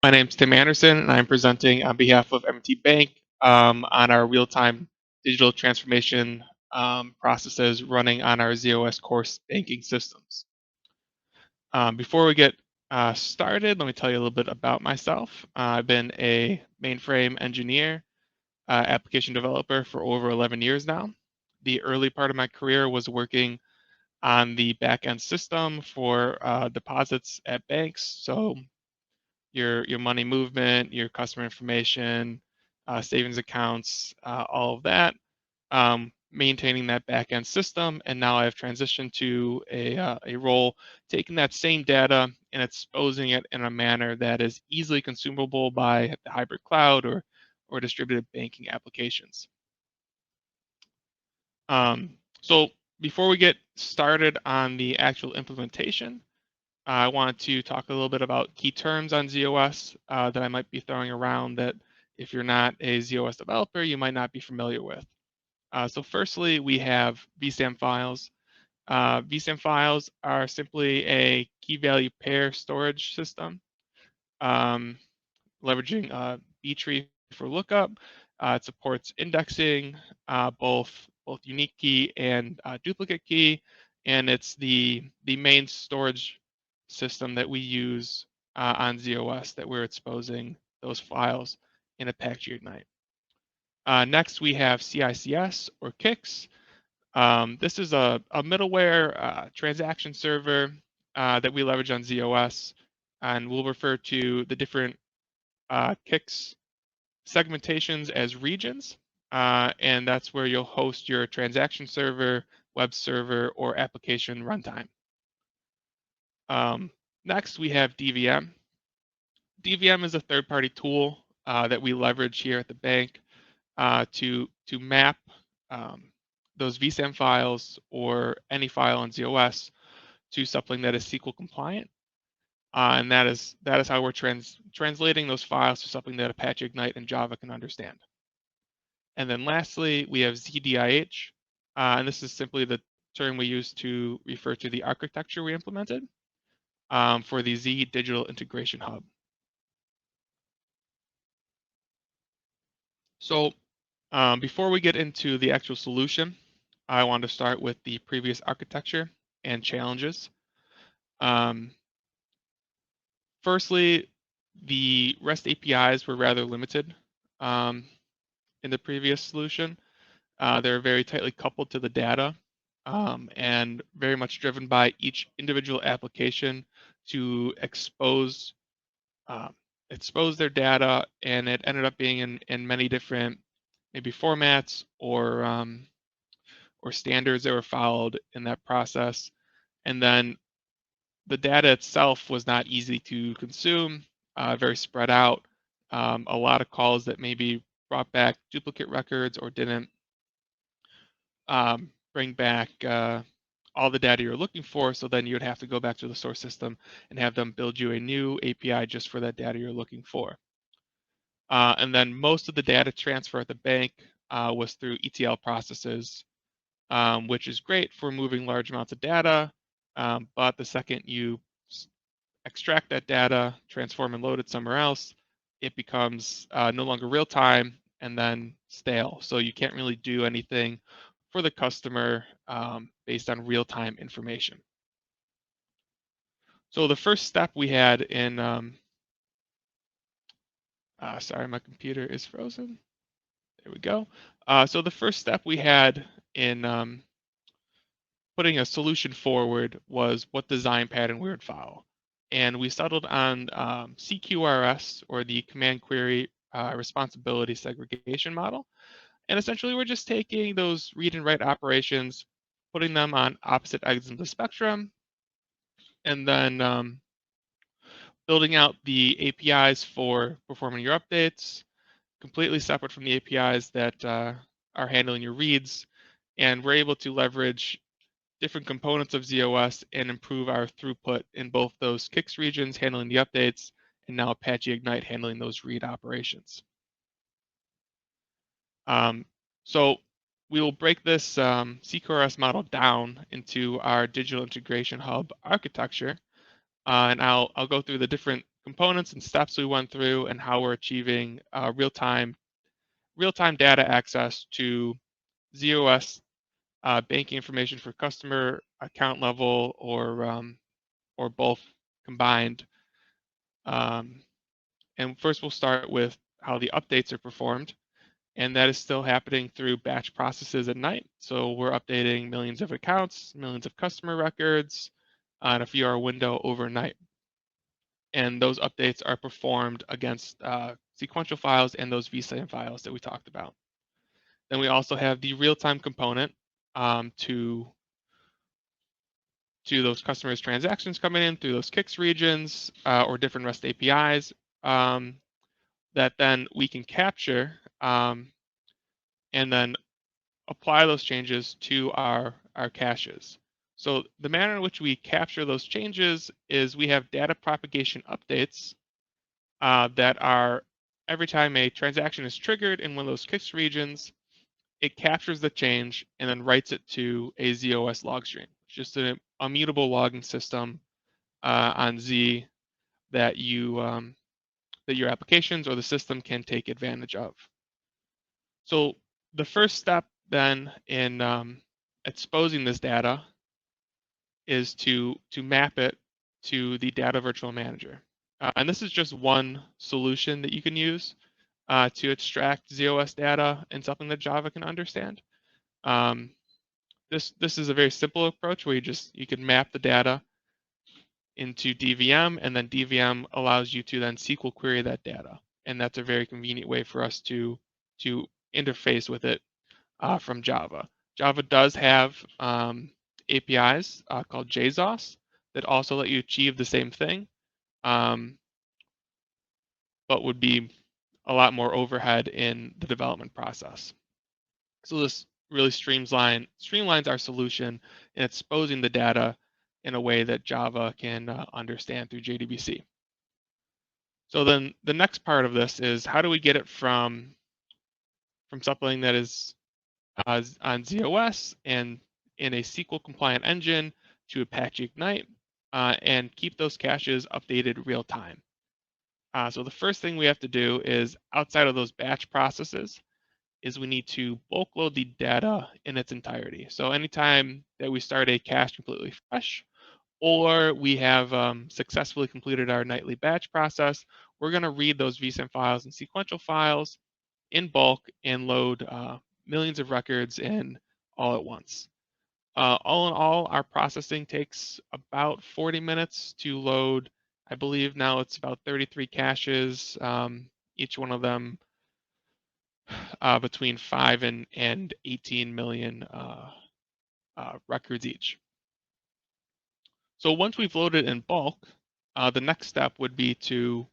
My name's Tim Anderson, and I'm presenting on behalf of M&T Bank on our real-time digital transformation processes running on our ZOS course banking systems. Before we get started, let me tell you a little bit about myself. I've been a mainframe engineer, application developer for over 11 years now. The early part of my career was working on the back-end system for deposits at banks. So your money movement, your customer information, savings accounts, all of that, maintaining that back-end system. And now I've transitioned to a role taking that same data and exposing it in a manner that is easily consumable by the hybrid cloud or distributed banking applications. So before we get started on the actual implementation, I wanted to talk a little bit about key terms on ZOS that I might be throwing around that if you're not a ZOS developer, you might not be familiar with. So firstly, we have vSAM files. vSAM files are simply a key value pair storage system, um, leveraging B-tree for lookup. It supports indexing, both unique key and duplicate key, and it's the main storage system that we use on ZOS that we're exposing those files in Apache Ignite. Next, we have CICS or KICS. This is a middleware transaction server that we leverage on ZOS, and we'll refer to the different KICS segmentations as regions, and that's where you'll host your transaction server, web server, or application runtime. Next, we have DVM. DVM is a third-party tool that we leverage here at the bank to map those vSAM files or any file on ZOS to something that is SQL compliant. And that is how we're translating those files to something that Apache Ignite and Java can understand. And then lastly, we have ZDIH, and this is simply the term we use to refer to the architecture we implemented for the Z Digital Integration Hub. So before we get into the actual solution, I want to start with the previous architecture and challenges. Firstly, the REST APIs were rather limited in the previous solution. They're very tightly coupled to the data and very much driven by each individual application to expose their data, and it ended up being in many different maybe formats or standards that were followed in that process. And then the data itself was not easy to consume, very spread out, a lot of calls that maybe brought back duplicate records or didn't bring back all the data you're looking for. So then you'd have to go back to the source system and have them build you a new API just for that data you're looking for. And then most of the data transfer at the bank was through ETL processes, which is great for moving large amounts of data. But the second you extract that data, transform and load it somewhere else, it becomes no longer real time and then stale. So you can't really do anything for the customer based on real time information. So the first step we had in, sorry, my computer is frozen. There we go. So the first step we had in putting a solution forward was what design pattern we would follow. And we settled on CQRS, or the Command Query Responsibility Segregation model. And essentially, we're just taking those read and write operations, putting them on opposite ends of the spectrum, and then building out the APIs for performing your updates, completely separate from the APIs that are handling your reads. And we're able to leverage different components of ZOS and improve our throughput in both those KICS regions handling the updates and now Apache Ignite handling those read operations. So we will break this CQRS model down into our digital integration hub architecture, and I'll go through the different components and steps we went through and how we're achieving real-time data access to ZOS banking information for customer account level or both combined. And first we'll start with how the updates are performed. And that is still happening through batch processes at night. So we're updating millions of accounts, millions of customer records in a few hour window overnight. And those updates are performed against sequential files and those vSAN files that we talked about. Then we also have the real-time component to those customers' transactions coming in through those CICS regions or different REST APIs that then we can capture and then apply those changes to our caches. So the manner in which we capture those changes is we have data propagation updates that are every time a transaction is triggered in one of those CICS regions, it captures the change and then writes it to a ZOS log stream. It's just an immutable logging system on Z that that your applications or the system can take advantage of. So the first step then in exposing this data is to map it to the data virtual manager. And this is just one solution that you can use to extract ZOS data and something that Java can understand. This is a very simple approach where you can map the data into DVM, and then DVM allows you to then SQL query that data. And that's a very convenient way for us to interface with it from Java. Java does have APIs called JSOS that also let you achieve the same thing, but would be a lot more overhead in the development process. So this really streamlines our solution in exposing the data in a way that Java can understand through JDBC. So then the next part of this is how do we get it from something that is on ZOS and in a SQL compliant engine to Apache Ignite and keep those caches updated real time. So the first thing we have to do is outside of those batch processes is we need to bulk load the data in its entirety. So anytime that we start a cache completely fresh, or we have successfully completed our nightly batch process, we're going to read those vSAN files and sequential files in bulk and load millions of records in all at once. All in all, our processing takes about 40 minutes to load. I believe now it's about 33 caches, each one of them between 5 and 18 million records each. So once we've loaded in bulk, the next step would be to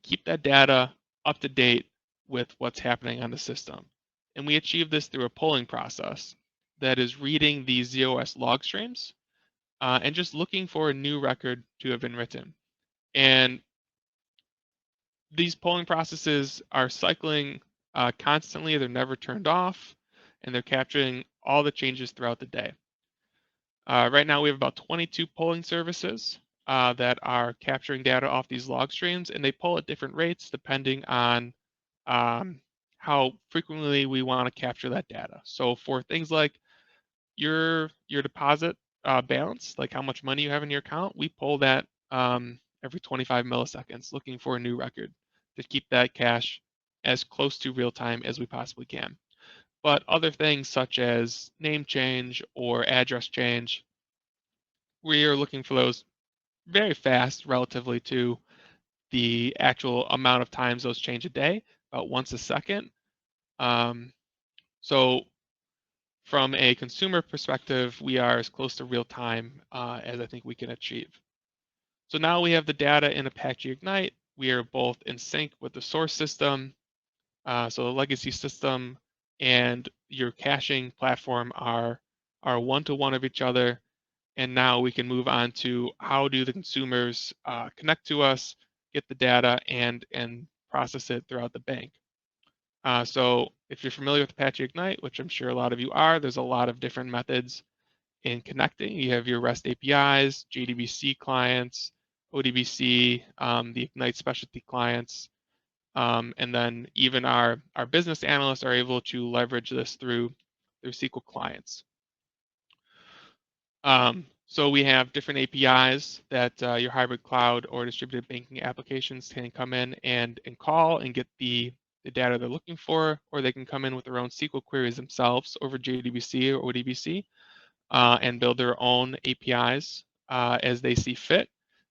keep that data up to date with what's happening on the system. And we achieve this through a polling process that is reading the ZOS log streams and just looking for a new record to have been written. And these polling processes are cycling constantly. They're never turned off, and they're capturing all the changes throughout the day. Right now, we have about 22 polling services that are capturing data off these log streams, and they poll at different rates depending on how frequently we want to capture that data. So for things like your deposit balance, like how much money you have in your account, we poll that every 25 milliseconds, looking for a new record to keep that cache as close to real time as we possibly can. But other things such as name change or address change, we are looking for those very fast relatively to the actual amount of times those change a day, about once a second. So from a consumer perspective, we are as close to real time as I think we can achieve. So now we have the data in Apache Ignite. We are both in sync with the source system. So the legacy system and your caching platform are one-to-one of each other. And now we can move on to how do the consumers connect to us, get the data, and process it throughout the bank. So if you're familiar with Apache Ignite, which I'm sure a lot of you are, there's a lot of different methods in connecting. You have your REST APIs, JDBC clients, ODBC, the Ignite specialty clients, and then even our business analysts are able to leverage this through SQL clients. So we have different APIs that your hybrid cloud or distributed banking applications can come in and call and get the data they're looking for, or they can come in with their own SQL queries themselves over JDBC or ODBC and build their own APIs as they see fit.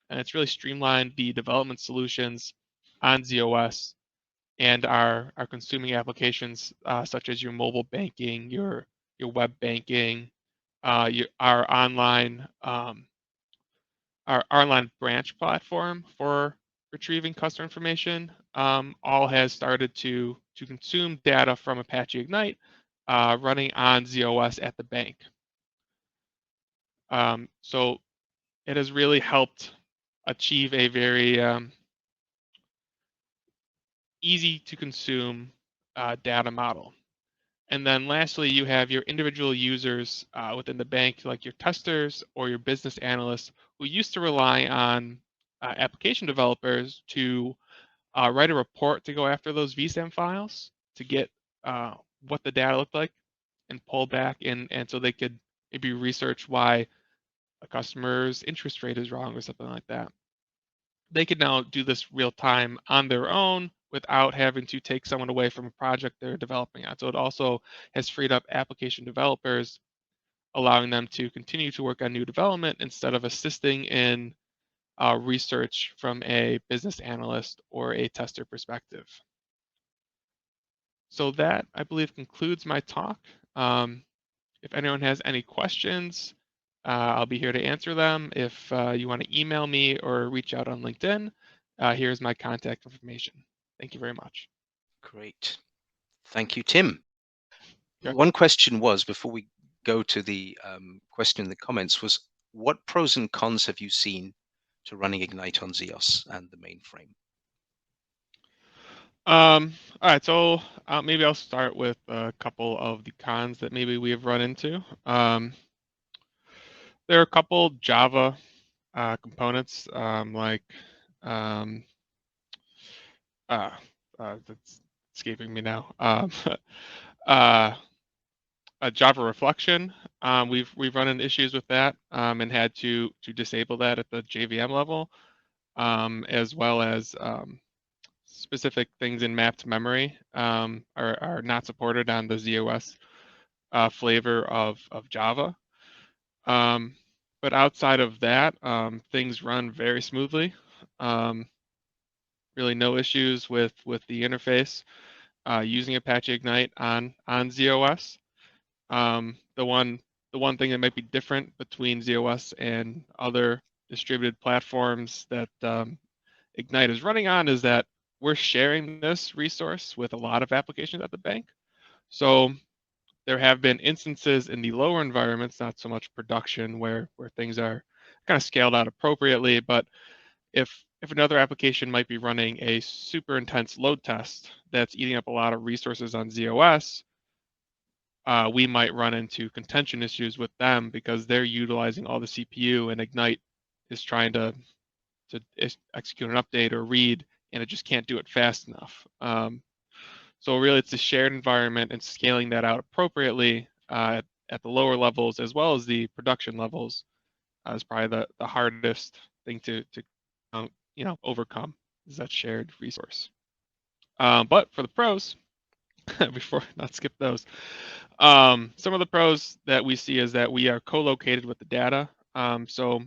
And it's really streamlined the development solutions on ZOS and our consuming applications such as your mobile banking, your web banking, our online branch platform for retrieving customer information, all has started to consume data from Apache Ignite running on ZOS at the bank. So it has really helped achieve a very easy to consume data model. And then lastly, you have your individual users within the bank, like your testers or your business analysts, who used to rely on application developers to write a report to go after those VSAM files to get what the data looked like and pull back and so they could maybe research why a customer's interest rate is wrong or something like that. They could now do this real time on their own without having to take someone away from a project they're developing on. So it also has freed up application developers, allowing them to continue to work on new development instead of assisting in research from a business analyst or a tester perspective. So that, I believe, concludes my talk. If anyone has any questions, I'll be here to answer them. If you want to email me or reach out on LinkedIn, here's my contact information. Thank you very much. Great. Thank you, Tim. Okay. One question was, before we go to the question in the comments, was what pros and cons have you seen to running Ignite on ZEOS and the mainframe? All right, so maybe I'll start with a couple of the cons that maybe we have run into. There are a couple Java components like that's escaping me now. A Java reflection. We've run into issues with that and had to disable that at the JVM level, as well as specific things in mapped memory are not supported on the ZOS flavor of Java. But outside of that, things run very smoothly. Really no issues with the interface using Apache Ignite on ZOS. The one thing that might be different between ZOS and other distributed platforms that Ignite is running on is that we're sharing this resource with a lot of applications at the bank. So there have been instances in the lower environments, not so much production, where things are kind of scaled out appropriately. But if another application might be running a super intense load test that's eating up a lot of resources on ZOS, we might run into contention issues with them because they're utilizing all the CPU and Ignite is trying to execute an update or read, and it just can't do it fast enough. So really it's a shared environment and scaling that out appropriately at the lower levels as well as the production levels is probably the hardest thing to overcome, is that shared resource. But for the pros, before not skip those, some of the pros that we see is that we are co-located with the data. So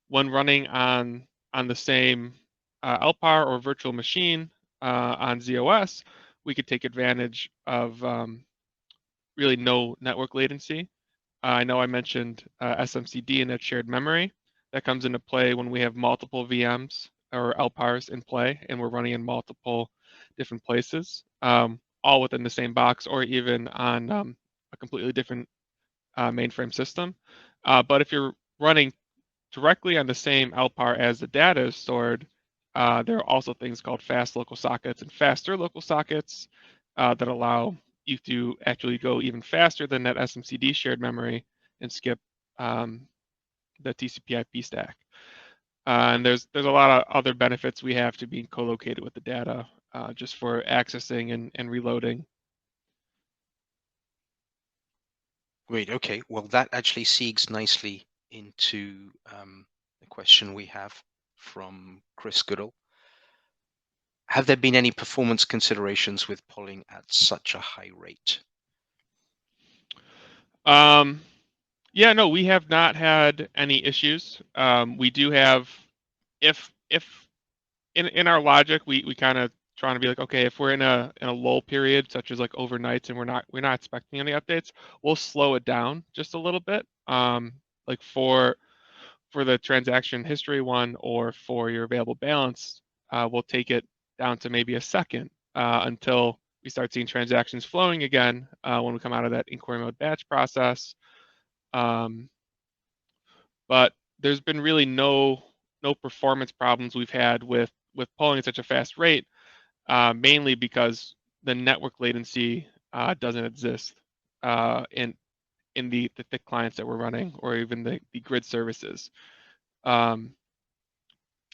when running on the same LPAR or virtual machine on ZOS, we could take advantage of really no network latency. I know I mentioned SMCD and that shared memory. That comes into play when we have multiple VMs or LPARs in play and we're running in multiple different places, all within the same box or even on a completely different mainframe system. But if you're running directly on the same LPAR as the data is stored, there are also things called fast local sockets and faster local sockets that allow you to actually go even faster than that SMCD shared memory and skip the TCP/IP stack. And there's a lot of other benefits we have to being co-located with the data, just for accessing and reloading. Great. Okay. Well, that actually segues nicely into the question we have from Chris Goodall. Have there been any performance considerations with polling at such a high rate? Yeah, no, we have not had any issues. We do have, if in our logic, we kind of trying to be like, okay, if we're in a lull period, such as like overnights, and we're not expecting any updates, we'll slow it down just a little bit. Like for the transaction history one or for your available balance, we'll take it down to maybe a second until we start seeing transactions flowing again when we come out of that inquiry mode batch process. Um, but there's been really no performance problems we've had with polling at such a fast rate, mainly because the network latency doesn't exist in the thick clients that we're running, or even the grid services.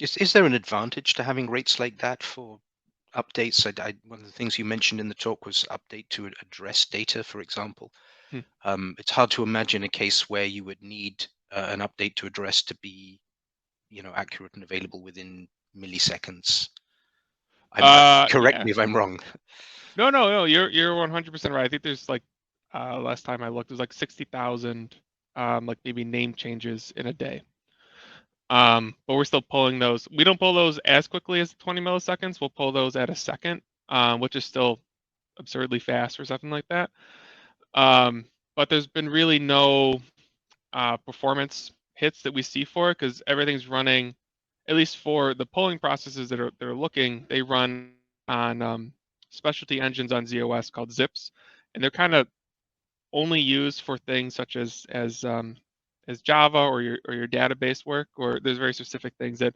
Is there an advantage to having rates like that for updates? One of the things you mentioned in the talk was update to address data, for example. Hmm. It's hard to imagine a case where you would need an update to address to be, accurate and available within milliseconds. Correct Yeah. me if I'm wrong. No, you're 100% right. I think there's like last time I looked, there's like 60,000 like maybe name changes in a day. But we're still pulling those. We don't pull those as quickly as 20 milliseconds. We'll pull those at a second, which is still absurdly fast for something like that. But there's been really no performance hits that we see for it, because everything's running, at least for the polling processes that are looking, they run on specialty engines on ZOS called zips, and they're kind of only used for things such as Java or your database work, or there's very specific things that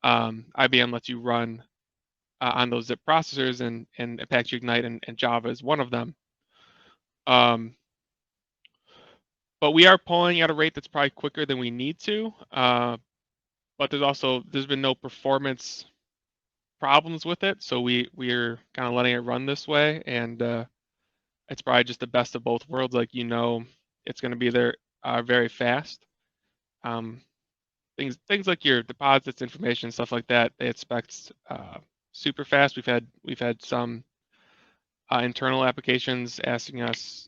IBM lets you run on those zip processors, and Apache Ignite and Java is one of them. But we are pulling at a rate that's probably quicker than we need to. But there's been no performance problems with it, so we're kind of letting it run this way, and it's probably just the best of both worlds. Like, it's going to be there very fast. Um, things like your deposits information, stuff like that, they expect super fast. We've had some internal applications asking us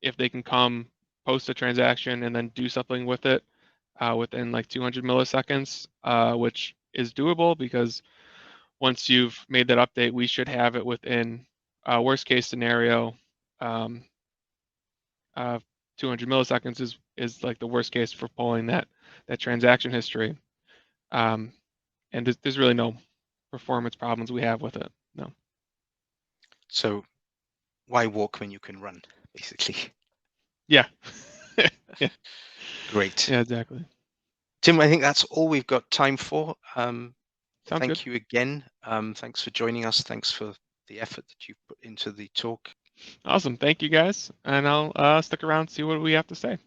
if they can come post a transaction and then do something with it within like 200 milliseconds, which is doable, because once you've made that update, we should have it within worst case scenario. 200 milliseconds is like the worst case for pulling that transaction history. And there's really no performance problems we have with it. No. So why walk when you can run, basically? Yeah. Yeah. Great. Yeah, exactly. Tim, I think that's all we've got time for. Sounds good. Thank you again. Thanks for joining us. Thanks for the effort that you've put into the talk. Awesome. Thank you, guys. And I'll stick around and see what we have to say.